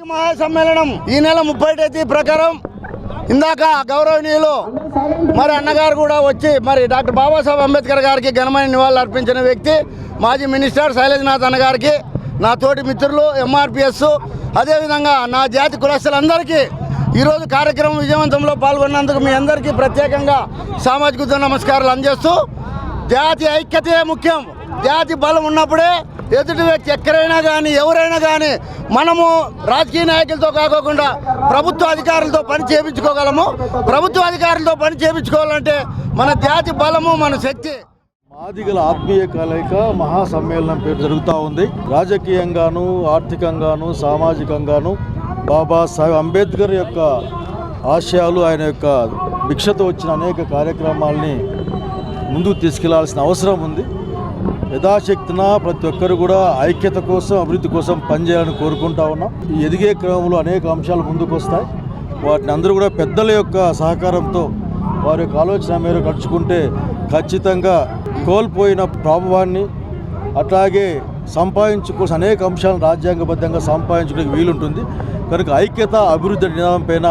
మహాసమ్మేళనం ఈ నెల 30 తేదీ ప్రకారం ఇందాక గౌరవనీయులు మరి అన్నగారు కూడా వచ్చి మరి డాక్టర్ బాబాసాహెబ్ అంబేద్కర్ గారికి ఘనమైన నివాళులు అర్పించిన వ్యక్తి మాజీ మినిస్టర్ శైలజనాథ్ అన్నగారికి, నా తోటి మిత్రులు ఎంఆర్పిఎస్, అదేవిధంగా నా జాతి కులస్తులందరికీ ఈరోజు కార్యక్రమం విజయవంతంలో పాల్గొన్నందుకు మీ అందరికీ ప్రత్యేకంగా సామాజిక నమస్కారాలు అందజేస్తూ, జాతి ఐక్యతే ముఖ్యం. జాతి బలం ఉన్నప్పుడే ఎదుటి వ్యక్తి ఎక్కడైనా కానీ ఎవరైనా కానీ మనము రాజకీయ నాయకులతో కాకోకుండా ప్రభుత్వ అధికారులతో పని చేయించుకోగలము. ప్రభుత్వ అధికారులతో పని చేయించుకోవాలంటే మన జాతి బలము, మన శక్తి. మాదిగల ఆత్మీయ కలయిక మహాసమ్మేళనం పేరు జరుగుతూ ఉంది. రాజకీయంగాను, ఆర్థికంగాను, సామాజికంగాను బాబాసాహెబ్ అంబేద్కర్ యొక్క ఆశయాలు, ఆయన యొక్క భిక్షతో వచ్చిన అనేక కార్యక్రమాలని ముందుకు తీసుకెళ్లాల్సిన అవసరం ఉంది. యథాశక్తిన ప్రతి ఒక్కరు కూడా ఐక్యత కోసం, అభివృద్ధి కోసం పనిచేయాలని కోరుకుంటా ఉన్నాం. ఈ ఎదిగే క్రమంలో అనేక అంశాలు ముందుకు వస్తాయి. వాటిని అందరూ కూడా పెద్దల యొక్క సహకారంతో వారి యొక్క ఆలోచన మేరకు నడుచుకుంటే ఖచ్చితంగా కోల్పోయిన ప్రభావాన్ని అట్లాగే సంపాదించుకోవాల్సిన అనేక అంశాలను రాజ్యాంగబద్ధంగా సంపాదించుకోవడానికి వీలుంటుంది. కనుక ఐక్యత, అభివృద్ధి నినాదం పైన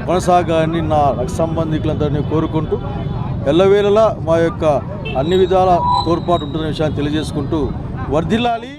కొనసాగాలని నా సంబంధికులందరినీ కోరుకుంటూ, ఎల్లవేళలా మా యొక్క అన్ని విధాల తోడ్పాటు ఉంటున్న విషయాన్ని తెలియజేసుకుంటూ వర్ధిల్లాలి.